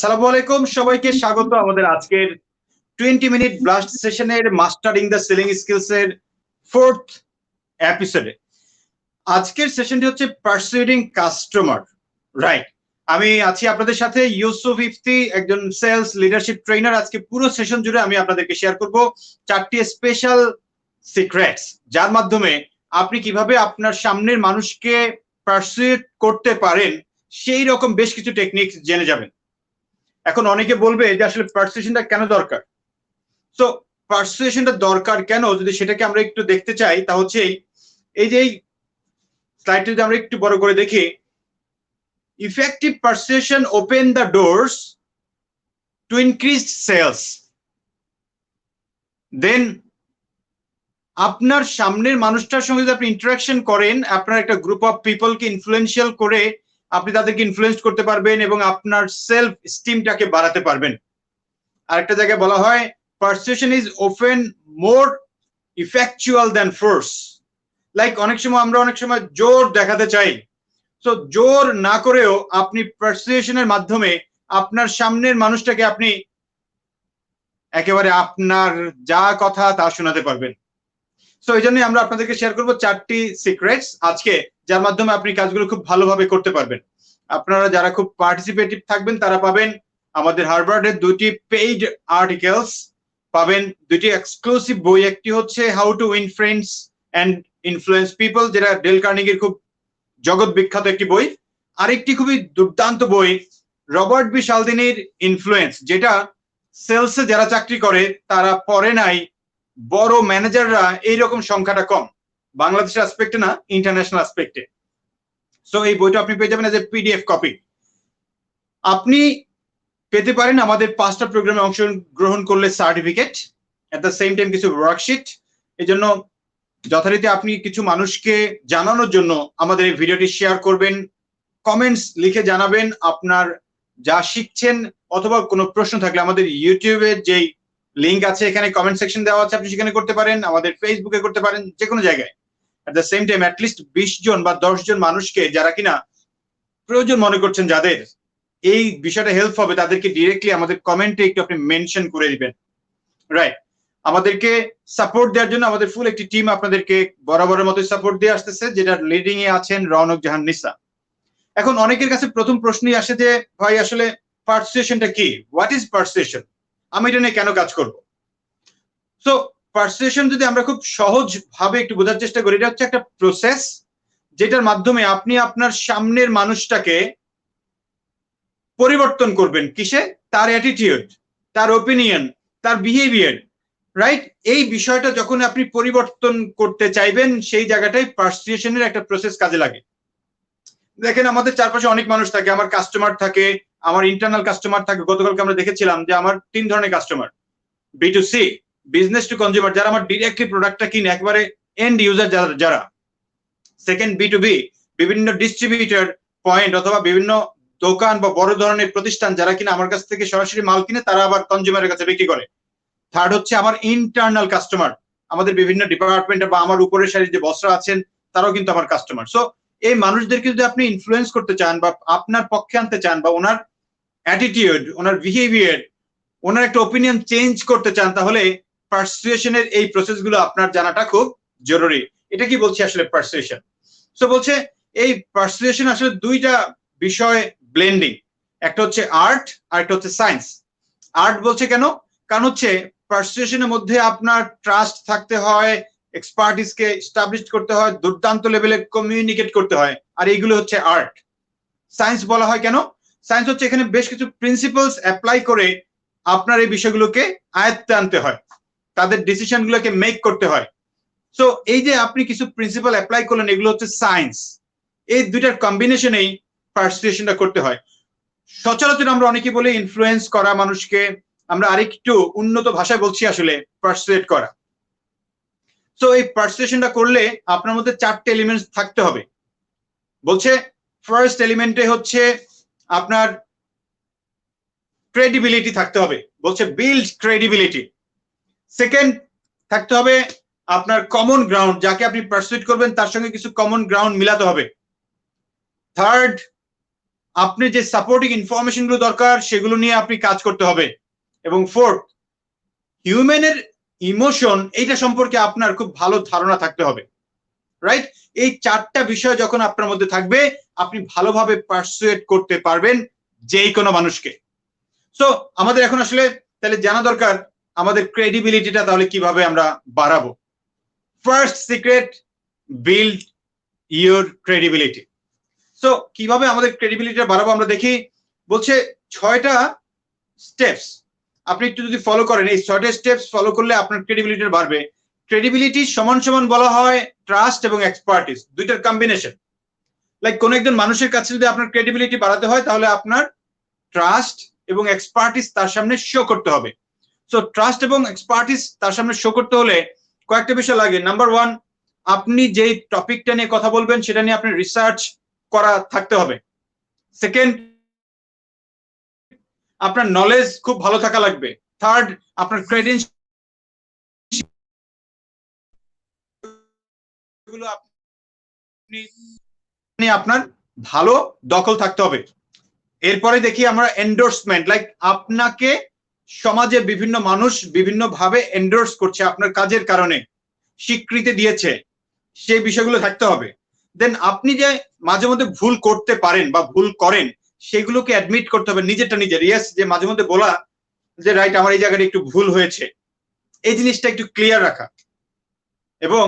আসসালামু আলাইকুম, সবাইকে স্বাগত আমাদের আজকের 20 মিনিট ব্লাস্ট সেশনের মাস্টারিং দ্য সেলিং স্কিলস এর 4th এপিসোডে। আজকের সেশনটি হচ্ছে পারসুইডিং কাস্টমার, রাইট? আমি আছি আপনাদের সাথে ইউসুফ ইফতি, একজন সেলস লিডারশিপ ট্রেনার। আজকে পুরো সেশন জুড়ে আমি আপনাদেরকে শেয়ার করব 4টি স্পেশাল সিক্রেটস, যার মাধ্যমে আপনি কিভাবে আপনার সামনের মানুষকে পারসুইড করতে পারেন সেই রকম বেশ কিছু টেকনিক জেনে যাবেন। এখন অনেকে বলবে যে আসলে পারসুয়েশনটা কেন দরকার। সো পারসুয়েশনটা দরকার কেন, যদি সেটাকে আমরা একটু দেখতে চাই, তা হচ্ছে এই যে স্লাইডটা যদি আমরা একটু বড় করে দেখি, effective persuasion open the doors to increase sales. Then আপনার সামনের মানুষটার সঙ্গে যদি আপনি ইন্টারাকশন করেন, আপনার একটা গ্রুপ অফ পিপলকে ইনফ্লুয়েন্সিয়াল করে আপনি তাদেরকে ইনফ্লুয়েন্স করতে পারবেন এবং আপনার সেলফ স্টিমটাকে বাড়াতে পারবেন। আরেকটা জায়গায় বলা হয় persuasion is often more effectual than force. Like অনেক সময় জোর দেখাতে চাই, তো জোর না করেও আপনি পারসুয়েশনের মাধ্যমে আপনার সামনের মানুষটাকে আপনি একেবারে আপনার যা কথা তা শোনাতে পারবেন। সো এই জন্যই আমরা আপনাদেরকে শেয়ার করবো 4টি সিক্রেটস আজকে, যার মাধ্যমে আপনি কাজগুলো খুব ভালোভাবে করতে পারবেন। আপনারা যারা খুব পার্টিসিপেটিভ থাকবেন তারা পাবেন আমাদের হার্ভার্ডের 2টি পেইড আর্টিকেলস, পাবেন 2টি এক্সক্লুসিভ বই। একটি হচ্ছে how to win friends and influence people, যেটা ডেল কার্নেগির খুব জগৎ বিখ্যাত একটি বই। আরেকটি খুবই দুর্দান্ত বই রবার্ট বি শালদিনির ইনফ্লুয়েন্স, যেটা সেলসে যারা চাকরি করে তারা পড়ে নাই, বড় ম্যানেজাররা এইরকম সংখ্যাটা কম, বাংলাদেশের অ্যাসপেক্টে না, ইন্টারন্যাশনাল অ্যাসপেক্টে। সো এই বইটা আপনি পেয়ে যাবেন এজ এ পিডিএফ কপি। আপনি পেতে পারেন আমাদের 5টা প্রোগ্রামে অংশগ্রহণ করলে certificate, at the same time কিছু ওয়ার্কশিট। এই জন্য যথারীতি আপনি কিছু মানুষকে জানানোর জন্য আমাদের এই ভিডিওটি শেয়ার করবেন, কমেন্টস লিখে জানাবেন আপনার যা শিখছেন, অথবা কোনো প্রশ্ন থাকলে আমাদের ইউটিউবের যেই লিঙ্ক আছে এখানে কমেন্ট সেকশন দেওয়া আছে, আপনি সেখানে করতে পারেন, আমাদের ফেসবুকে করতে পারেন, যে কোনো জায়গায়। At the same time at least 20 জন বা 10 জন মানুষকে যারা কিনা প্রয়োজন মনে করছেন, যাদের এই বিষয়টা হেল্প হবে, তাদেরকে ডিরেক্টলি আমাদের কমেন্টে একটু আপনি মেনশন করে দিবেন, রাইট? আমাদেরকে সাপোর্ট দেওয়ার জন্য আমাদের ফুল একটি টিম আপনাদেরকে বরাবরের মতো সাপোর্ট দিয়ে আসতেছে, যেটা লিডিং এ আছেন রৌনক জাহান নিসা। এখন অনেকের কাছে প্রথম প্রশ্নই আসে যে ভাই আসলে পারসুয়েশনটা কি, হোয়াট ইজ পারসুয়েশন, আমি এটা নিয়ে কেন কাজ করব? সো পারসুয়েশন যদি আমরা খুব সহজ ভাবে একটু বোঝার চেষ্টা করি, এটা হচ্ছে একটা প্রসেস যেটার মাধ্যমে আপনি আপনার সামনের মানুষটাকে পরিবর্তন করবেন। কিসে? তার অ্যাটিটিউড, তার ওপিনিয়ন, তার বিহেভিয়ার, রাইট? এই বিষয়টা যখন আপনি পরিবর্তন করতে চাইবেন, সেই জায়গাটায় পারসুয়েশনের একটা প্রসেস কাজে লাগে। দেখেন আমাদের চারপাশে অনেক মানুষ থাকে, আমার কাস্টমার থাকে, আমার ইন্টারনাল কাস্টমার থাকে। গতকালকে আমরা দেখেছিলাম যে আমার 3 ধরনের customer, B2C, business to consumer, যারা আমার ডিরেক্টলি প্রোডাক্টটা কিনে, একবারে এন্ড ইউজার যারা। সেকেন্ড B2B, বিভিন্ন ডিস্ট্রিবিউটর পয়েন্ট অথবা বিভিন্ন দোকান বা বড় ধরনের প্রতিষ্ঠান যারা কিনা আমার কাছ থেকে সরাসরি মাল কিনে, তারা আবার কনজিউমারের কাছে বিক্রি করে। থার্ড হচ্ছে আমার ইন্টারনাল কাস্টমার, আমাদের বিভিন্ন ডিপার্টমেন্টে বা আমার উপরের সারির যে বসরা আছেন তারাও কিন্তু আমার কাস্টমার। সো এই মানুষদেরকে যদি আপনি ইনফ্লুয়েন্স করতে চান বা আপনার পক্ষে আনতে চান, বা ওনার অ্যাটিটিউড, ওনার বিহেভিয়ার, ওনার একটা ওপিনিয়ন চেঞ্জ করতে চান, তাহলে পারসুয়েশনের এই প্রসেসগুলো আপনার জানাটা খুব জরুরি। এটা কি বলছি আসলে পারসুয়েশন? সো বলছে এই পারসুয়েশন আসলে 2টা বিষয় ব্লেন্ডিং, একটা হচ্ছে আর্ট আর একটা হচ্ছে সায়েন্স। আর্ট বলছে কেন? কারণ হচ্ছে পারসুয়েশনের মধ্যে আপনার ট্রাস্ট থাকতে হয়, এক্সপার্টিসকে এস্টাবলিশ করতে হয়, দুর্দান্ত লেভেলে কমিউনিকেট করতে হয়, আর এইগুলো হচ্ছে আর্ট। সায়েন্স বলা হয় কেন? সায়েন্স হচ্ছে এখানে বেশ কিছু প্রিন্সিপালস অ্যাপ্লাই করে আপনার এই বিষয়গুলোকে আয়ত্তে আনতে হয়, তাদের ডিসিশনগুলোকে মেক করতে হয়। সো এই যে আপনি কিছু প্রিন্সিপাল অ্যাপ্লাই করলেন, এগুলো হচ্ছে সায়েন্স। এই 2টার কম্বিনেশনেই পারসুয়েশনটা করতে হয়। সচরাচর আমরা অনেকে বলি ইনফ্লুয়েন্স করা মানুষকে, আমরা আরেকটু উন্নত ভাষায় বলছি আসলে পারসুয়েট করা। সো এই পারসুয়েশনটা করলে আপনার মধ্যে 4টে এলিমেন্টস থাকতে হবে। বলছে ফার্স্ট এলিমেন্টে হচ্ছে আপনার ক্রেডিবিলিটি থাকতে হবে, বলছে বিল্ড ক্রেডিবিলিটি। সেকেন্ড থাকতে হবে আপনার কমন গ্রাউন্ড, যাকে আপনি পারসুয়েট করবেন তার সঙ্গে কিছু কমন গ্রাউন্ড মিলাতে হবে। থার্ড আপনি যে সাপোর্টিং ইনফরমেশন গুলো দরকার সেগুলো নিয়ে আপনি কাজ করতে হবে। এবং ফোর্থ, হিউম্যানের ইমোশন এইটা সম্পর্কে আপনার খুব ভালো ধারণা থাকতে হবে, রাইট? এই চারটা বিষয় যখন আপনার মধ্যে থাকবে, আপনি ভালোভাবে পারসুয়েট করতে পারবেন যে কোনো মানুষকে। সো আমাদের এখন আসলে তাহলে জানা দরকার আমাদের ক্রেডিবিলিটিটা তাহলে কিভাবে আমরা বাড়াবো। First secret, build your credibility. So কিভাবে আমাদের ক্রেডিবিলিটিটা বাড়াবো আমরা দেখি। বলছে 6টা স্টেপস আপনি একটু যদি ফলো করেন, এই 6টা স্টেপস ফলো করলে আপনার ক্রেডিবিলিটি বাড়বে। ক্রেডিবিলিটি সমান সমান বলা হয় ট্রাস্ট এবং এক্সপার্টিস, দুইটার কম্বিনেশন। লাইক কোন একজন মানুষের কাছে যদি আপনার ক্রেডিবিলিটি বাড়াতে হয় তাহলে আপনার ট্রাস্ট এবং এক্সপার্টিস তার সামনে শো করতে হবে। সো ট্রাস্ট এবং এক্সপার্টিস তার সামনে শো করতে হলে কয়েকটা বিষয় লাগে। নাম্বার 1, আপনি যেই টপিকটা নিয়ে কথা বলবেন সেটা নিয়ে আপনি রিসার্চ করা থাকতে হবে। সেকেন্ড, আপনার নলেজ খুব ভালো থাকা লাগবে। থার্ড, আপনার ক্রেডেনশিয়ালগুলো আপনি আপনার ভালো দখল থাকতে হবে। এরপরে দেখি আমরা এন্ডোর্সমেন্ট, লাইক আপনাকে সমাজে বিভিন্ন মানুষ বিভিন্ন ভাবে এন্ডোর্স করছে আপনার কাজের কারণে, স্বীকৃতি দিয়েছে, সেই বিষয়গুলো থাকতে হবে। দেন আপনি যে মাঝে মধ্যে ভুল করতে পারেন বা ভুল করেন সেগুলোকে অ্যাডমিট করতে হবে নিজেরটা নিজের। ইয়েস, যে মাঝে মধ্যে বলা যে রাইট আমার এই জায়গাটা একটু ভুল হয়েছে, এই জিনিসটা একটু ক্লিয়ার রাখা। এবং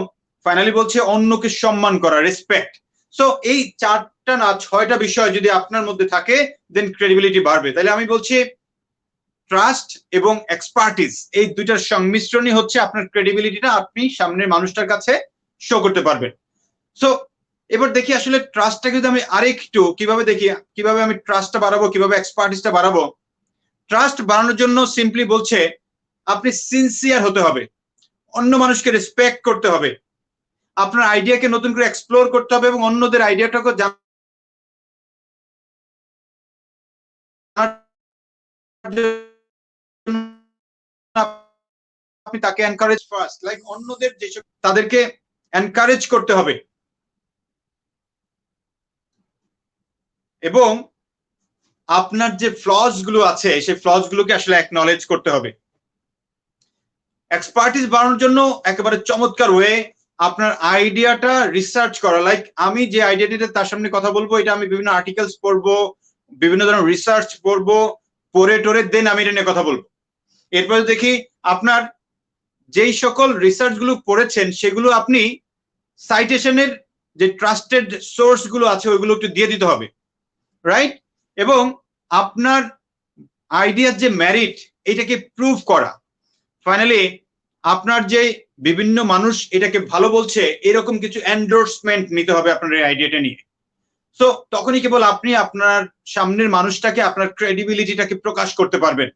ফাইনালি বলছে অন্যকে সম্মান করা, রেসপেক্ট। সো এই 4টা না 6টা বিষয় যদি আপনার মধ্যে থাকে দেন ক্রেডিবিলিটি বাড়বে। তাহলে আমি বলছি ট্রাস্ট এবং এক্সপার্টিস এই দুইটার সংমিশ্রণই হচ্ছে আপনার ক্রেডিবিলিটিটা আপনি সামনের মানুষটার কাছে শো করতে পারবেন। সো এবার দেখি আসলে ট্রাস্টটাকে যদি আমি আরেকটু কিভাবে দেখি, কিভাবে আমি ট্রাস্টটা বাড়াবো, কিভাবে এক্সপার্টিসটা বাড়াবো। ট্রাস্ট বাড়ানোর জন্য সিম্পলি বলছে আপনি সিনসিয়ার হতে হবে, অন্য মানুষকে রেসপেক্ট করতে হবে, আপনার আইডিয়াকে নতুন করে এক্সপ্লোর করতে হবে এবং অন্যদের আইডিয়াটাকে আপনি তাকে এনকারেজ ফার্স্ট, লাইক অন্যদের যেসব তাদেরকে এনকারেজ করতে হবে এবং আপনার যে ফ্লস গুলো আছে সেই ফ্লস গুলোকে আসলে অ্যাকনলেজ করতে হবে। এক্সপার্টিস বাড়ানোর জন্য একেবারে চমৎকার ওয়ে আপনার আইডিয়াটা রিসার্চ করা। লাইক আমি যে আইডিয়াটিতে তার সামনে কথা বলবো এটা আমি বিভিন্ন আর্টিকেলস পড়বো, বিভিন্ন ধরনের রিসার্চ পড়বো, পড়ে টোরে দেন আমি এটা নিয়ে কথা বলবো। এরপরে দেখি আপনার যেই সকল রিসার্চ গুলো পড়েছেন সেগুলো আপনি সাইটেশনের যে ট্রাস্টেড সোর্স গুলো আছে ওইগুলো একটু দিয়ে দিতে হবে, রাইট? এবং আপনার আইডিয়ার যে মেরিট এটাকে প্রুভ করা। ফাইনালি আপনার যে বিভিন্ন মানুষ এটাকে ভালো বলছে এরকম কিছু এন্ডোর্সমেন্ট নিতে হবে আপনার এই আইডিয়াটা নিয়ে। সো তখনই কেবল আপনি আপনার সামনের মানুষটাকে আপনার ক্রেডিবিলিটিটাকে প্রকাশ করতে পারবেন।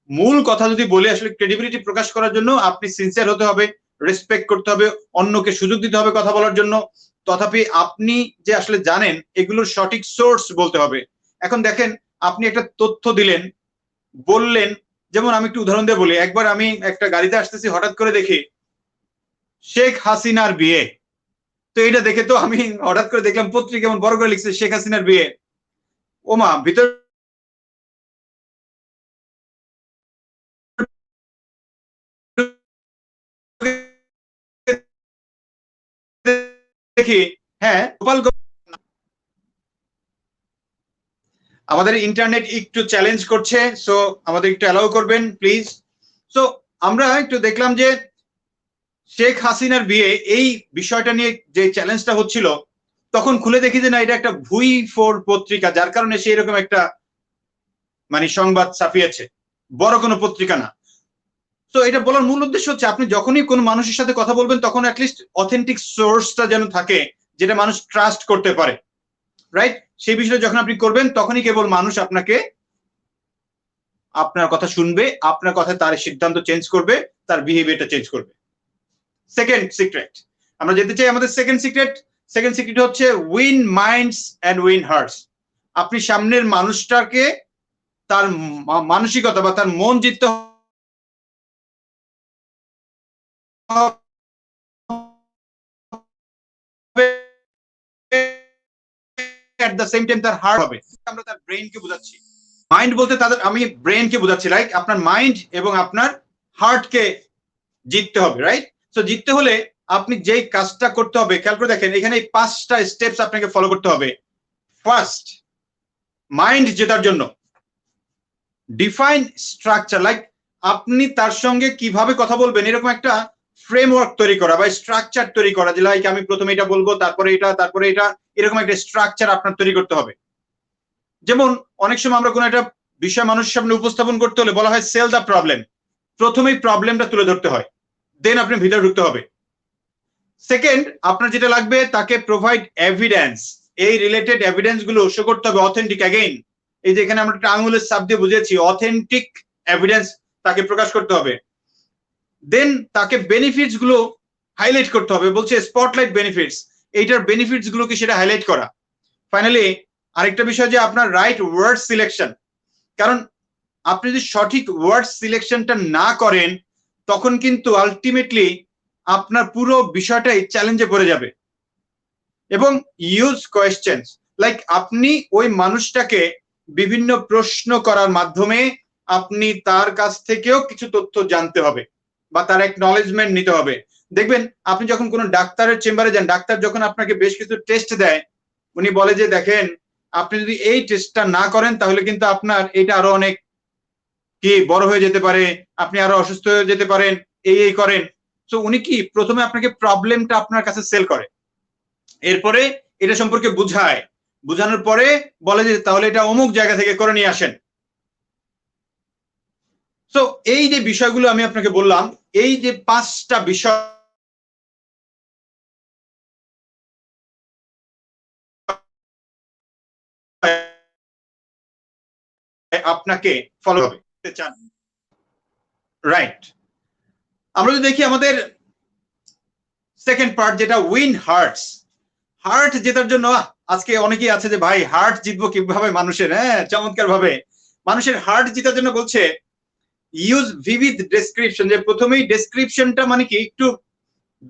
মূল কথা যদি বলে আসলে ক্রেডিবিলিটি প্রকাশ করার জন্য আপনি সিনসিয়ার হতে হবে, রেসপেক্ট করতে হবে, অন্যকে সুযোগ দিতে হবে কথা বলার জন্য। তথাপি আপনি যে আসলে জানেন এগুলোর সঠিক সোর্স বলতে হবে। এখন দেখেন আপনি একটা তথ্য দিলেন, বললেন, যেমন আমি একটু উদাহরণ দিয়ে বলি। একবার আমি একটা গাড়িতে আসতেছি, হঠাৎ করে দেখি শেখ হাসিনার বিয়ে। তো এটা দেখে তো আমি হঠাৎ করে দেখলাম পত্রিকা এমন বড় করে লিখছে শেখ হাসিনার বিয়ে। ওমা, ভিতর দেখি হ্যাঁ গোপালগঞ্জ। আমাদের ইন্টারনেট একটু চ্যালেঞ্জ করছে, সো আমাদের একটু অ্যালাউ করবেন প্লিজ। সো আমরা একটু দেখলাম যে শেখ হাসিনার বিয়ে এই বিষয়টা নিয়ে যে চ্যালেঞ্জটা হচ্ছিল, তখন খুলে দেখি যে না এটা একটা ভুই4 পত্রিকা, যার কারণে সে এরকম একটা মানে সংবাদ ছাপিয়েছে, বড় কোনো পত্রিকা না। তো এটা বলার মূল উদ্দেশ্য হচ্ছে আপনি যখনই কোনো মানুষের সাথে কথা বলবেন তখন অ্যাটলিস্ট অথেন্টিক সোর্সটা যেন থাকে যেটা মানুষ ট্রাস্ট করতে পারে, রাইট? সেই বিষয়টা যখন আপনি করবেন তখনই কেবল মানুষ আপনাকে আপনার কথা শুনবে, আপনার কথায় তার সিদ্ধান্ত চেঞ্জ করবে, তার বিহেভিয়ারটা চেঞ্জ করবে। সেকেন্ড সিক্রেট আমরা যেতে চাই, আমাদের সেকেন্ড সিক্রেট হচ্ছে win minds and win hearts. আপনি সামনের মানুষটাকে তার মানসিকতা বা তার মন জিততে হবে অ্যাট দ্য সেম টাইম তার হার্ট হবে। আমরা তার ব্রেইনকে বোঝাচ্ছি, মাইন্ড বলতে তাদের আমি ব্রেইনকে বোঝাচ্ছি, লাইক আপনার মাইন্ড এবং আপনার হার্টকে জিততে হবে, রাইট? সো জিততে হলে আপনি যেই কাজটা করতে হবে, খেয়াল করে দেখেন এখানে এই 5টা স্টেপস আপনাকে ফলো করতে হবে। ফার্স্ট, মাইন্ড জেতার জন্য ডিফাইন স্ট্রাকচার, লাইক আপনি তার সঙ্গে কিভাবে কথা বলবেন এরকম একটা ফ্রেমওয়ার্ক তৈরি করা বা স্ট্রাকচার তৈরি করা, যে লাইক আমি প্রথমে এটা বলবো, তারপরে এটা, তারপরে এটা, এরকম একটা স্ট্রাকচার আপনার তৈরি করতে হবে। যেমন অনেক সময় আমরা কোনো একটা বিষয় মানুষের সামনে উপস্থাপন করতে হলে বলা হয় সেল দ্য প্রবলেম। প্রথমেই প্রবলেমটা তুলে ধরতে হয়, দেন আপনি ভিতরে ঢুকতে হবে। সেকেন্ড, আপনার যেটা লাগবে তাকে প্রোভাইড এভিডেন্স, এই রিলেটেড এভিডেন্স গুলো শো করতে হবে, অথেন্টিক। অ্যাগেইন এই যে এখানে আমরা একটা আঙুলের ছাপ দিয়ে বুঝিয়েছি, অথেন্টিক এভিডেন্স তাকে প্রকাশ করতে হবে। দেন তাকে বেনিফিটস গুলো হাইলাইট করতে হবে, বলছে স্পটলাইট বেনিফিটস, এইটার বেনিফিটস গুলোকে সেটা হাইলাইট করা। ফাইনালি আরেকটা বিষয় যে আপনার রাইট ওয়ার্ড সিলেকশন, কারণ আপনি যদি সঠিক ওয়ার্ড সিলেকশনটা না করেন তখন কিন্তু আলটিমেটলি আপনার পুরো বিষয়টাই চ্যালেঞ্জে পড়ে যাবে। এবং ইউজ কোয়েশ্চেনস, লাইক আপনি ওই মানুষটাকে বিভিন্ন প্রশ্ন করার মাধ্যমে আপনি তার কাছ থেকেও কিছু তথ্য জানতে হবে বা তার একনলেজমেন্ট নিতে হবে। দেখবেন আপনি যখন কোনো ডাক্তারের চেম্বারে যান, ডাক্তার যখন আপনাকে বেশ কিছু টেস্ট দেয়, উনি বলে যে দেখেন আপনি যদি এই টেস্টটা না করেন তাহলে কিন্তু আপনার এটা আরো অনেক কি বড় হয়ে যেতে পারে, আপনি আরো অসুস্থ হয়ে যেতে পারেন, এই করেন। তো উনি কি প্রথমে আপনাকে প্রবলেমটা আপনার কাছে সেল করে, এরপরে এটা সম্পর্কে বুঝায়, বুঝানোর পরে বলে যে তাহলে এটা অমুক জায়গা থেকে করে নিয়ে আসেন। তো এই যে বিষয়গুলো আমি আপনাকে বললাম, এই যে 5টা বিষয় আপনাকে ফলো করতে চান, রাইট? আমরা যদি দেখি আমাদের সেকেন্ড পার্ট যেটা উইন হার্টস, হার্ট জেতার জন্য আজকে অনেকেই আছে যে ভাই হার্ট জিতবো কিভাবে মানুষের, হ্যাঁ চমৎকার ভাবে মানুষের হার্ট জেতার জন্য বলছে ইউজ ভিভিড ডেসক্রিপশন, যে প্রথমেই ডেসক্রিপশনটা মানে কি একটু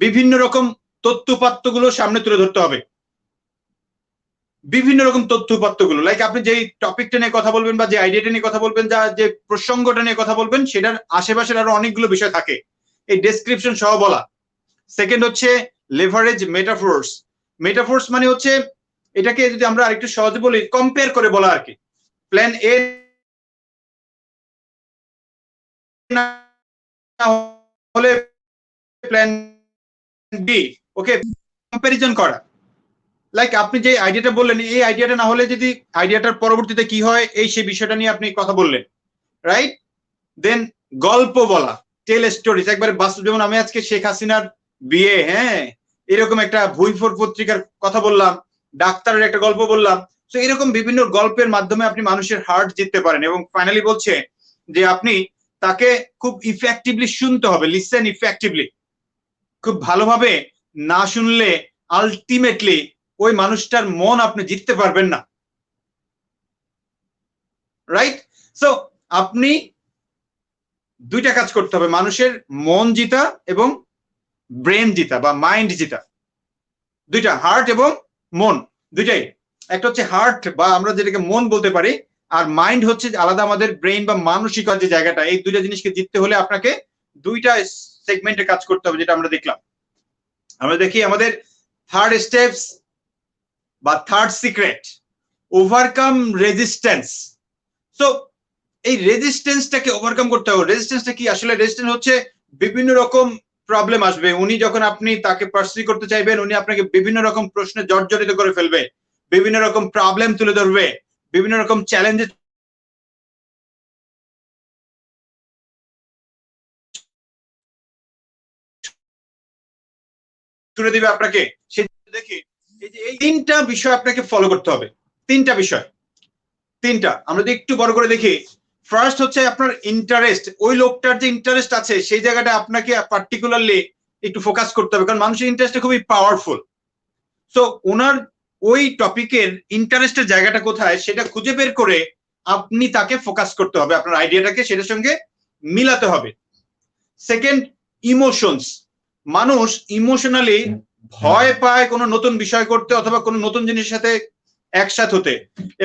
বিভিন্ন রকম তথ্যপাত্রগুলো সামনে তুলে ধরতে হবে, বিভিন্ন রকম তথ্যপাত্রগুলো, লাইক আপনি যেই টপিকটা নিয়ে কথা বলবেন বা যে আইডিয়াটা নিয়ে কথা বলবেন, যা যে প্রসঙ্গটা নিয়ে কথা বলবেন সেটার আশেপাশের আরো অনেকগুলো বিষয় থাকে, এই ডেসক্রিপশন সহ বলা। সেকেন্ড হচ্ছে লেভারেজ মেটাফোর্স, মেটাফোর্স মানে হচ্ছে এটাকে যদি আমরা আরেকটু সহজে বলি কম্পেয়ার করে বলা আর কি, প্ল্যান এ না হলে প্ল্যান বি, ওকে, কম্পারিজন করা, লাইক আপনি যে আইডিয়াটা বললেন এই আইডিয়াটা না হলে যদি আইডিয়াটার পরবর্তীতে কি হয় এই সেই বিষয়টা নিয়ে আপনি কথা বললেন, রাইট? দেন গল্প বলা, টেল স্টোরিজ, একবারে বাস্তব, যেমন আমি আজকে শেখ হাসিনার বিয়ে, হ্যাঁ এরকম একটা ভুইফোর পত্রিকার কথা বললাম, ডাক্তারের একটা গল্প বললাম। তো এরকম বিভিন্ন গল্পের মাধ্যমে আপনি মানুষের হার্ট জিততে পারেন। এবং ফাইনালি বলছে যে আপনি তাকে খুব ইফেক্টিভলি শুনতে হবে, লিসেন ইফেক্টিভলি, খুব ভালোভাবে না শুনলে আলটিমেটলি ওই মানুষটার মন আপনি জিততে পারবেন না, রাইট? সো আপনি দুইটা কাজ করতে হবে, মানুষের মন জিতা এবং ব্রেন জিতা বা মাইন্ড জিতা, দুইটা, হার্ট এবং মন দুইটাই। একটা হচ্ছে হার্ট বা আমরা যেটাকে মন বলতে পারি, আর মাইন্ড হচ্ছে আলাদা আমাদের ব্রেন বা মানসিকতার যে জায়গাটা। এই দুইটা জিনিসকে জিততে হলে আপনাকে দুইটা সেগমেন্টে কাজ করতে হবে, যেটা আমরা দেখলাম। আমরা দেখি আমাদের থার্ড স্টেপস বা third secret, overcome resistance. So এই রেজিস্ট্যান্সটাকে ওভারকাম করতে হবে। রেজিস্ট্যান্সটা কি? আসলে রেজিস্ট্যান্স হচ্ছে বিভিন্ন রকম প্রবলেম আসবে, উনি যখন আপনি তাকে পার্সিউ করতে চাইবেন উনি আপনাকে বিভিন্ন রকম প্রশ্নে জর্জরিত করে ফেলবে, বিভিন্ন রকম প্রবলেম তুলে ধরবে, বিভিন্ন রকম চ্যালেঞ্জে তুলে দিবে আপনাকে। সে দেখি এই যে এই 3টা বিষয় আপনাকে ফলো করতে হবে, 3টা বিষয়, 3টা আমরা যদি একটু বড় করে দেখি। ফার্স্ট হচ্ছে আপনার ইন্টারেস্ট, ওই লোকটার যে ইন্টারেস্ট আছে সেই জায়গাটা আপনাকে পার্টিকুলারলি একটু ফোকাস করতে হবে, কারণ মানুষের ইন্টারেস্ট খুবই পাওয়ারফুল। সো ওনার ওই টপিকের ইন্টারেস্টের জায়গাটা কোথায় সেটা খুঁজে বের করে আপনি তাকে ফোকাস করতে হবে, আপনার আইডিয়াটাকে সেটার সঙ্গে মিলাতে হবে। সেকেন্ড, ইমোশনস, মানুষ ইমোশনালি ভয় পায় কোনো নতুন বিষয় করতে অথবা কোনো নতুন জিনিসের সাথে একসাথ হতে,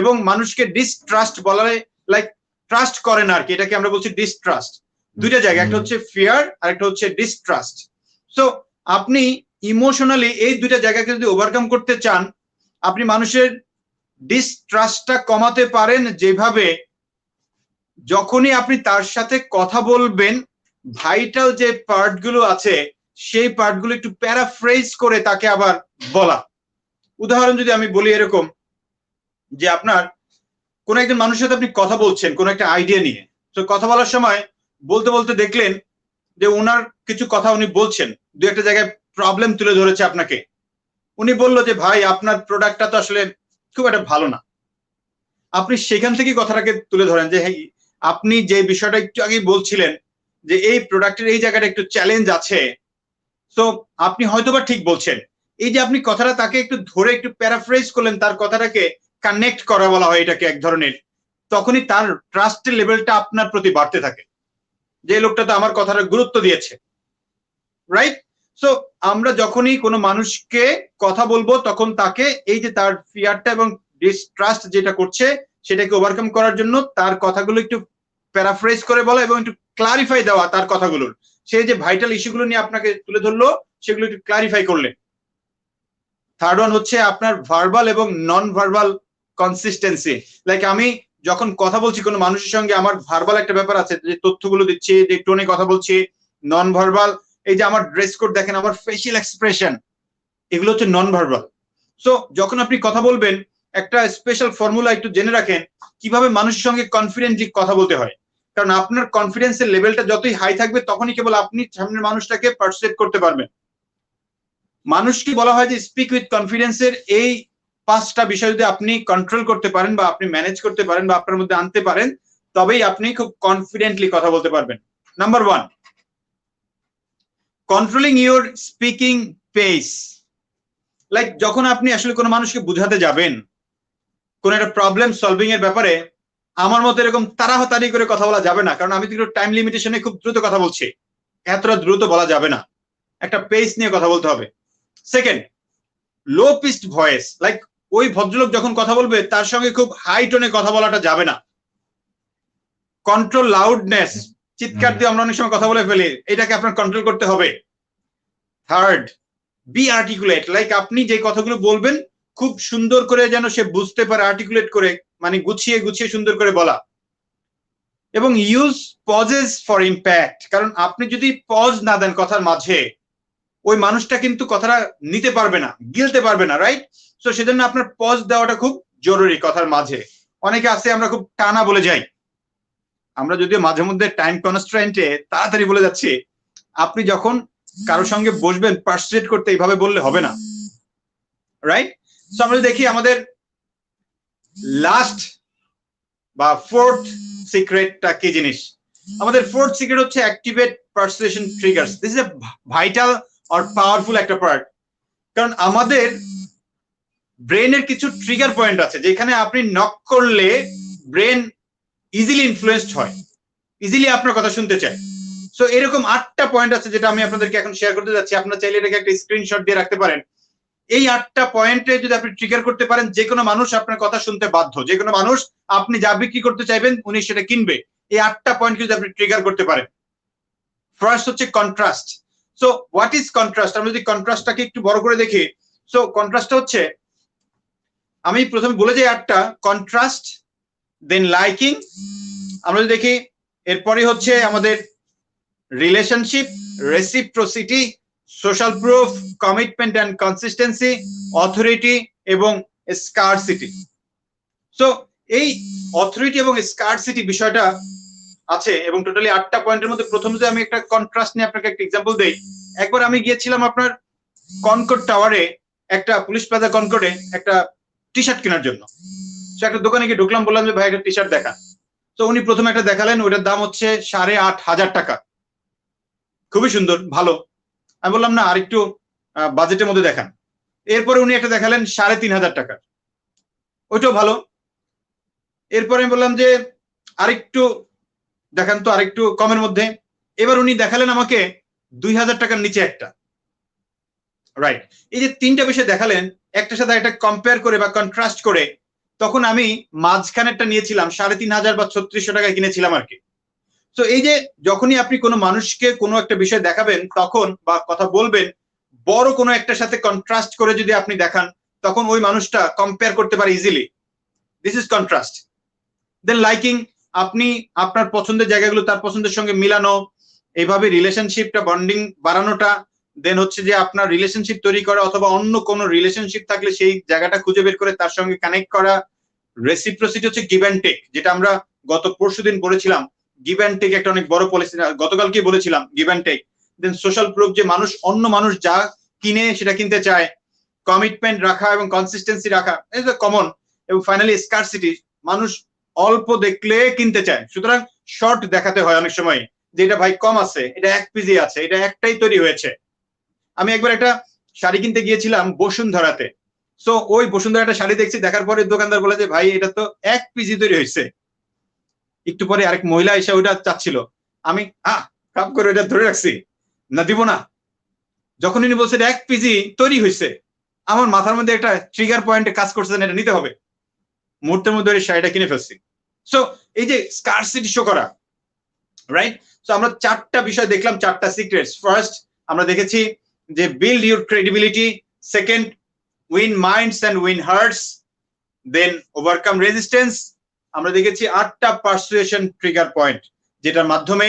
এবং মানুষকে ডিস্ট্রাস্ট বলালে লাইক ট্রাস্ট করে না আর কি, এটাকে আমরা বলছি ডিস্ট্রাস্ট। দুইটা জায়গা, একটা হচ্ছে ফিয়ার আর একটা হচ্ছে ডিস্ট্রাস্ট। সো আপনি ইমোশনালি এই দুইটা জায়গাকে যদি ওভারকাম করতে চান, আপনি মানুষের ডিস্ট্রাস্টটা কমাতে পারেন যেভাবে যখনই আপনি তার সাথে কথা বলবেন ভাইটাল যে পার্ট গুলো আছে সেই পার্ট গুলো একটু প্যারাফ্রেজ করে তাকে আবার বলা। উদাহরণ যদি আমি বলি এরকম যে আপনার কোন একজন মানুষের সাথে আপনি কথা বলছেন কোন একটা আইডিয়া নিয়ে, তো কথা বলার সময় বলতে বলতে দেখলেন যে ওনার কিছু কথা উনি বলছেন, দু একটা জায়গায় প্রবলেম তুলে ধরেছে আপনাকে। উনি বলল যে ভাই আপনার প্রোডাক্টটা তো আসলে খুব একটা ভালো না। আপনি সেখান থেকে কথাটাকে তুলে ধরেন যে হ্যাঁ আপনি যে বিষয়টা একটু আগেই বলছিলেন যে এই প্রোডাক্টের এই জায়গাটা একটু চ্যালেঞ্জ আছে, তো আপনি হয়তোবা ঠিক বলছেন। এই যে আপনি কথাটা তাকে একটু ধরে একটু প্যারাফ্রেজ করলেন, তার কথাটাকে কানেক্ট করা বলা হয় এটাকে এক ধরনের, তখনই তার ট্রাস্টের লেভেলটা আপনার প্রতি বাড়তে থাকে যে লোকটা তো আমার কথাটা গুরুত্ব দিয়েছে, রাইট? সো আমরা যখনই কোনো মানুষকে কথা বলবো তখন তাকে এই যে তার ফিয়ারটা এবং ডিস্ট্রাস্ট যেটা করছে সেটাকে ওভারকাম করার জন্য তার কথাগুলো একটু প্যারাফ্রেজ করে বলা এবং একটু ক্লারিফাই দেওয়া তার কথাগুলোর। সে যে ভাইটাল ইস্যুগুলো নিয়ে আপনাকে তুলে ধরলো সেগুলো একটু ক্লারিফাই করলেন। থার্ড ওয়ান হচ্ছে আপনার ভার্বাল এবং নন ভার্বাল কনসিস্টেন্সি। লাইক আমি যখন কথা বলছি কোনো মানুষের সঙ্গে আমার ভার্বাল একটা ব্যাপার আছে, যে তথ্যগুলো দিচ্ছি, যে টোনে কথা বলছি। নন ভার্বাল, এই যে আমার ড্রেস কোড দেখেন, আমার ফেশিয়াল এক্সপ্রেশন, এগুলো হচ্ছে নন ভার্বাল। সো যখন আপনি কথা বলবেন একটা স্পেশাল ফর্মুলা একটু জেনে রাখেন কিভাবে মানুষের সঙ্গে কনফিডেন্টলি কথা বলতে হয়, কারণ আপনার কনফিডেন্সের লেভেলটা যতই হাই থাকবে তখনই কেবল আপনি সামনের মানুষটাকে পারসেপ্ট করতে পারবেন। মানুষকে বলা হয় যে স্পিক উইথ কনফিডেন্সের এই 5টা বিষয় যদি আপনি কন্ট্রোল করতে পারেন বা আপনি ম্যানেজ করতে পারেন বা আপনার মধ্যে আনতে পারেন তবেই আপনি খুব কনফিডেন্টলি কথা বলতে পারবেন। Number 1, controlling your speaking pace. Like যখন আপনি আসলে কোনো মানুষকে বুঝাতে যাবেন কোন একটা প্রবলেম সলভিং এর ব্যাপারে, আমার মতো এরকম তাড়াতাড়ি করে কথা বলা যাবে না, কারণ আমি তো টাইম লিমিটেশনে খুব দ্রুত কথা বলছি, এতটা দ্রুত বলা যাবে না, একটা পেস নিয়ে কথা বলতে হবে। সেকেন্ড, লো পিচড ভয়েস। লাইক ওই ভদ্রলোক যখন কথা বলবে তার সঙ্গে খুব হাই টোনে কথা বলাটা যাবে না। কন্ট্রোল লাউডনেস, চিৎকার দিয়ে আমরা অনেক সময় কথা বলে ফেলি, এটাকে আপনার কন্ট্রোল করতে হবে। Third, B articulate. লাইক আপনি যে কথাগুলো বলবেন খুব সুন্দর করে যেন সে বুঝতে পারে, আর্টিকুলেট করে, মানে গুছিয়ে গুছিয়ে সুন্দর করে বলা। এবং ইউজ পজেস ফর ইম্প্যাক্ট, কারণ আপনি যদি পজ না দেন কথার মাঝে ওই মানুষটা কিন্তু কথাটা নিতে পারবে না, গিলতে পারবে না, রাইট? সো সেজন্য আপনার পজ দেওয়াটা খুব জরুরি কথার মাঝে। অনেকে আছে আমরা খুব টানা বলে যাই, আমরা যদিও মাঝে মধ্যে টাইম কনস্ট্রেন্টে তাড়াতাড়ি বলে যাচ্ছি। আপনি যখন কারোর সঙ্গে বসবেন পার্সুয়েট করতে এইভাবে বললে হবে না, রাইট? সো আমরা দেখি আমাদের লাস্ট বা ফোর্থ সিক্রেটটা কি জিনিস। আমাদের ফোর্থ সিক্রেট হচ্ছে activate persuasion triggers. This is a vital আর পাওয়ারফুল একটা পার্ট, কারণ আমাদের ব্রেনের কিছু ট্রিগার পয়েন্ট আছে যেখানে আপনি নক করলে ব্রেন ইজিলি ইনফ্লুয়েসড হয়, ইজিলি আপনার কথা শুনতে চায়। সো এরকম 8টা পয়েন্ট আছে যেটা আমি আপনাদেরকে এখন শেয়ার করতে যাচ্ছি। আপনারা চাইলে এটাকে একটা স্ক্রিনশট দিয়ে রাখতে পারেন। এই 8টা পয়েন্টে যদি আপনি ট্রিগার করতে পারেন, যে কোনো মানুষ আপনার কথা শুনতে বাধ্য, যে কোনো মানুষ আপনি যা বিক্রি করতে চাইবেন উনি সেটা কিনবে। এই 8টা পয়েন্ট যদি আপনি ট্রিগার করতে পারেন। ফার্স্ট হচ্ছে contrast. So what is contrast? আমরা যদি কন্ট্রাস্টটাকে একটু বড় করে দেখি, সো কন্ট্রাস্টটা হচ্ছে, আমি প্রথমে বলে যাই 8টা, কন্ট্রাস্ট, দেন লাইকিং, আমরা যদি দেখি এরপরে হচ্ছে আমাদের relationship, reciprocity, social proof, commitment and consistency, authority এবং স্কারসিটি। সো এই অথরিটি এবং স্কারসিটি বিষয়টা আছে এবং টোটালি 8টা পয়েন্টের মধ্যে প্রথম যে আমি একটা কন্ট্রাস্ট নিয়ে আপনাকে একটা এক্সাম্পল দেই। একবার আমি গিয়েছিলাম আপনার কনকর্ড টাওয়ারে, একটা পুলিশ প্লাজা কনকর্ডে একটা টি শার্ট কেনার জন্য। সে একটা দোকানে গিয়ে ঢুকলাম, বললাম যে ভাই একটা টি শার্ট দেখান। তো উনি প্রথমে একটা দেখালেন, ওইটার দাম হচ্ছে 8,500 টাকা, খুবই সুন্দর, ভালো। আমি বললাম না আরেকটু বাজেটের মধ্যে দেখান। এরপরে উনি একটা দেখালেন 3,500 টাকা, ওইটাও ভালো। এরপরে আমি বললাম যে আরেকটু দেখান তো, আরেকটু কমের মধ্যে। এবার উনি দেখালেন আমাকে 2,000 টাকার নিচে একটা, রাইট? এই যে 3টা বিষয় দেখালেন, একটার সাথে একটা কম্পেয়ার করে বা কন্ট্রাস্ট করে, তখন আমি মাঝখানেরটা নিয়েছিলাম 3,500 বা 3600 টাকায় কিনেছিলাম আর কি। তো এই যে যখনই আপনি কোনো মানুষকে কোনো একটা বিষয় দেখাবেন তখন বা কথা বলবেন, বড় কোনো একটার সাথে কন্ট্রাস্ট করে যদি আপনি দেখান, তখন ওই মানুষটা কম্পেয়ার করতে পারে easily. This is contrast. Then liking, আপনি আপনার পছন্দের জায়গাগুলো তার পছন্দের সঙ্গে মিলানো, এইভাবে রিলেশনশিপটা বন্ডিং বাড়ানোটা। দেন হচ্ছে যে আপনার রিলেশনশিপ তৈরি করা, অথবা অন্য কোনো রিলেশনশিপ থাকলে সেই জায়গাটা খুঁজে বের করে তার সঙ্গে কানেক্ট করা। রেসিপ্রোসিটি হচ্ছে গিভ অ্যান্ড টেক, যেটা আমরা গত পরশুদিন পড়েছিলাম। গিভ অ্যান্ড টেক একটা অনেক বড় পলিসি, গতকালকে বলেছিলাম give and take. Then social proof, যে মানুষ অন্য মানুষ যা কিনে সেটা কিনতে চায়। কমিটমেন্ট রাখা এবং কনসিস্টেন্সি রাখা, ইজ দ্য কমন। এবং ফাইনালি স্কারসিটি, মানুষ অল্প দেখলে কিনতে চায়, সুতরাং শর্ট দেখাতে হয় অনেক সময়, যে এটা ভাই কম আছে, এটা 1 পিজি আছে, এটা একটাই তৈরি হয়েছে। আমি একবার একটা শাড়ি কিনতে গিয়েছিলাম বসুন্ধরাতে। সো ওই বসুন্ধরা একটা শাড়ি দেখছি, দেখার পরে দোকানদার বলে যে ভাই এটা তো 1 পিজি তৈরি হয়েছে। একটু পরে আরেক মহিলা এসে ওইটা চাচ্ছিল, আমি কাপ করে ওইটা ধরে রাখছি, না দিব না। যখন উনি বলছে 1 পিজি তৈরি হয়েছে, আমার মাথার মধ্যে একটা ট্রিগার পয়েন্টে কাজ করছে, এটা নিতে হবে। মুহূর্তের মধ্যে ওই শাড়িটা কিনে ফেলছি। সো এই যে স্কারসিটি শো করা, রাইট? সো আমরা 4টা বিষয় দেখলাম, 4টা সিক্রেটস। ফার্স্ট আমরা দেখেছি যে build your credibility, second win minds and win hearts, then overcome resistance. আমরা দেখেছি 8টা পারসুয়েশন ট্রিগার পয়েন্ট, যেটার মাধ্যমে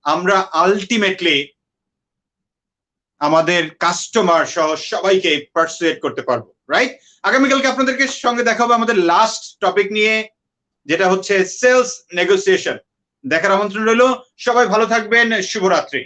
আমরা আলটিমেটলি আমাদের কাস্টমার সহ সবাইকে পারসুয়েট করতে পারবো, রাইট? আগামীকালকে আপনাদেরকে সঙ্গে দেখা হবে আমাদের লাস্ট টপিক নিয়ে, যেটা হচ্ছে সেলস নেগোসিয়েশন। দেখার আমন্ত্রণ রইল। সবাই ভালো থাকবেন। শুভরাত্রি।